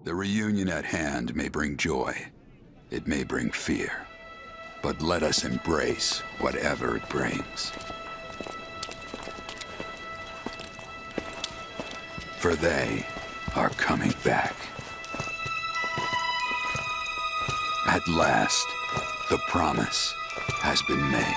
The reunion at hand may bring joy. It may bring fear. But let us embrace whatever it brings. For they are coming back. At last, the promise has been made.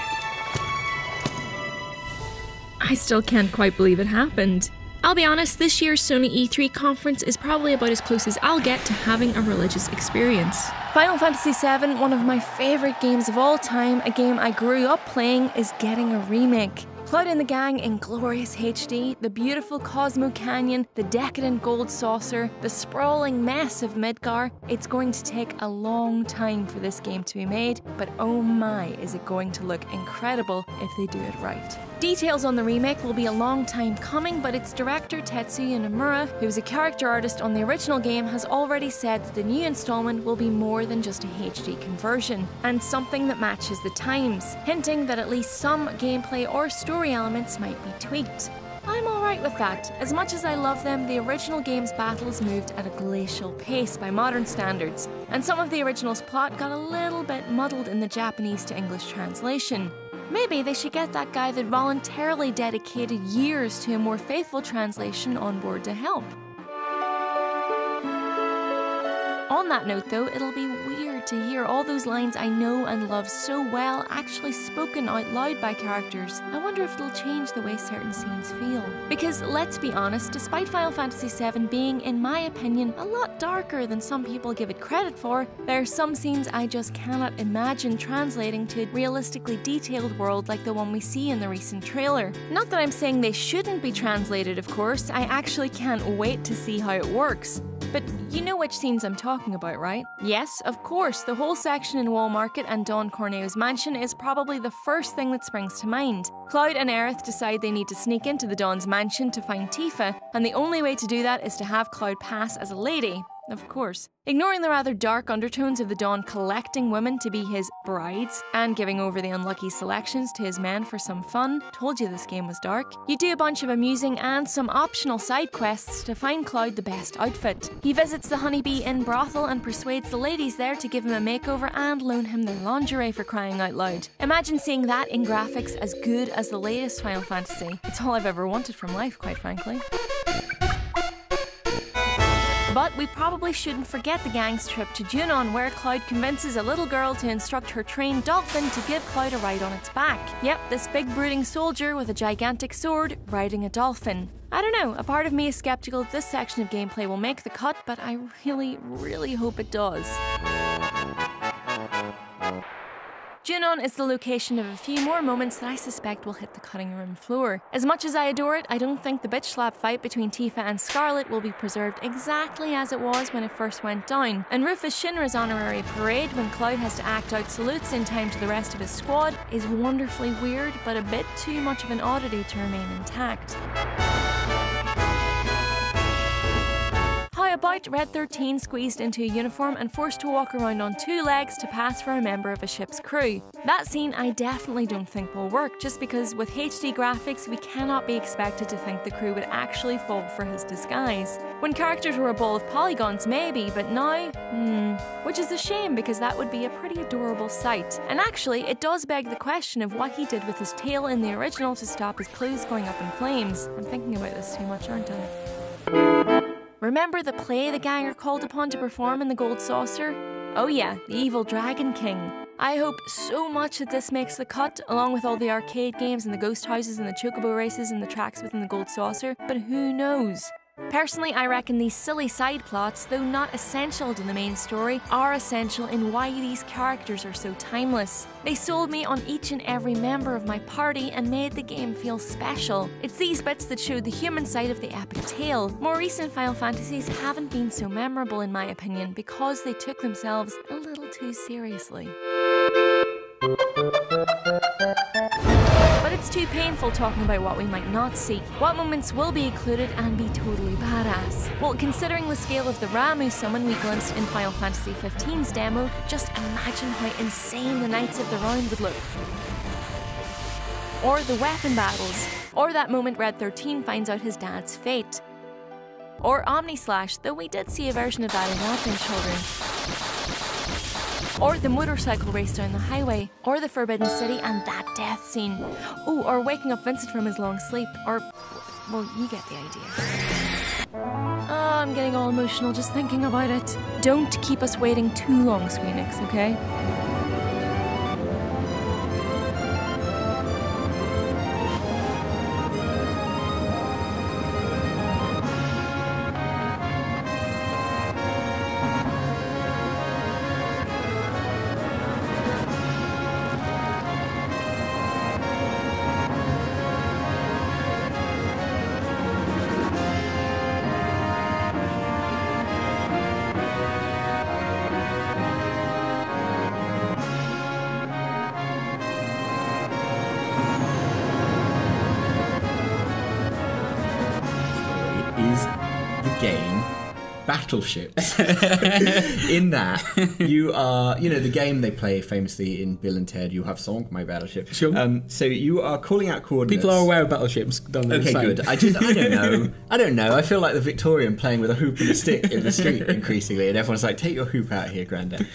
I still can't quite believe it happened. I'll be honest, this year's Sony E3 conference is probably about as close as I'll get to having a religious experience. Final Fantasy VII, one of my favourite games of all time, a game I grew up playing, is getting a remake. Cloud and the gang in glorious HD, the beautiful Cosmo Canyon, the decadent gold saucer, the sprawling mess of Midgar. It's going to take a long time for this game to be made, but oh my, is it going to look incredible if they do it right. Details on the remake will be a long time coming, but its director Tetsuya Nomura, who was a character artist on the original game, has already said that the new installment will be more than just a HD conversion, and something that matches the times, hinting that at least some gameplay or story elements might be tweaked. I'm alright with that. As much as I love them, the original game's battles moved at a glacial pace by modern standards, and some of the original's plot got a little bit muddled in the Japanese to English translation. Maybe they should get that guy that voluntarily dedicated years to a more faithful translation on board to help. On that note though, it'll be weird to hear all those lines I know and love so well actually spoken out loud by characters. I wonder if it'll change the way certain scenes feel. Because let's be honest, despite Final Fantasy VII being, in my opinion, a lot darker than some people give it credit for, there are some scenes I just cannot imagine translating to a realistically detailed world like the one we see in the recent trailer. Not that I'm saying they shouldn't be translated, of course, I actually can't wait to see how it works. But you know which scenes I'm talking about, right? Yes, of course, the whole section in Wall Market and Don Corneo's mansion is probably the first thing that springs to mind. Cloud and Aerith decide they need to sneak into the Don's mansion to find Tifa, and the only way to do that is to have Cloud pass as a lady. Of course. Ignoring the rather dark undertones of the Dawn collecting women to be his brides and giving over the unlucky selections to his men for some fun, told you this game was dark, you do a bunch of amusing and some optional side quests to find Cloud the best outfit. He visits the Honeybee Inn brothel and persuades the ladies there to give him a makeover and loan him their lingerie for crying out loud. Imagine seeing that in graphics as good as the latest Final Fantasy. It's all I've ever wanted from life, quite frankly. But we probably shouldn't forget the gang's trip to Junon, where Cloud convinces a little girl to instruct her trained dolphin to give Cloud a ride on its back. Yep, this big brooding soldier with a gigantic sword riding a dolphin. I don't know, a part of me is skeptical that this section of gameplay will make the cut, but I really hope it does. Junon is the location of a few more moments that I suspect will hit the cutting room floor. As much as I adore it, I don't think the bitch slap fight between Tifa and Scarlet will be preserved exactly as it was when it first went down. And Rufus Shinra's honorary parade, when Cloud has to act out salutes in time to the rest of his squad, is wonderfully weird, but a bit too much of an oddity to remain intact. How about Red 13 squeezed into a uniform and forced to walk around on two legs to pass for a member of a ship's crew? That scene I definitely don't think will work, just because with HD graphics we cannot be expected to think the crew would actually fall for his disguise. When characters were a ball of polygons maybe, but now, which is a shame because that would be a pretty adorable sight. And actually, it does beg the question of what he did with his tail in the original to stop his clothes going up in flames. I'm thinking about this too much, aren't I? Remember the play the gang are called upon to perform in the Gold Saucer? Oh yeah, the Evil Dragon King. I hope so much that this makes the cut, along with all the arcade games and the ghost houses and the chocobo races and the tracks within the Gold Saucer, but who knows? Personally, I reckon these silly side plots, though not essential to the main story, are essential in why these characters are so timeless. They sold me on each and every member of my party and made the game feel special. It's these bits that showed the human side of the epic tale. More recent Final Fantasies haven't been so memorable in my opinion because they took themselves a little too seriously. But it's too painful talking about what we might not see. What moments will be included and be totally badass? Well, considering the scale of the Ramu summon we glimpsed in Final Fantasy XV's demo, just imagine how insane the Knights of the Round would look. Or the weapon battles. Or that moment Red 13 finds out his dad's fate. Or Omni-Slash, though we did see a version of that in Advent Children. Or the motorcycle race down the highway. Or the Forbidden City and that death scene. Oh, or waking up Vincent from his long sleep. Or, well, you get the idea. Oh, I'm getting all emotional just thinking about it. Don't keep us waiting too long, Squeenix, okay? Game Battleships. In that, you are, the game they play famously in Bill and Ted, you have song, My Battleship. Sure. So you are calling out coordinates. People are aware of battleships. Okay, good. I don't know. I feel like the Victorian playing with a hoop and a stick in the street increasingly, and everyone's like, take your hoop out here, Grandad.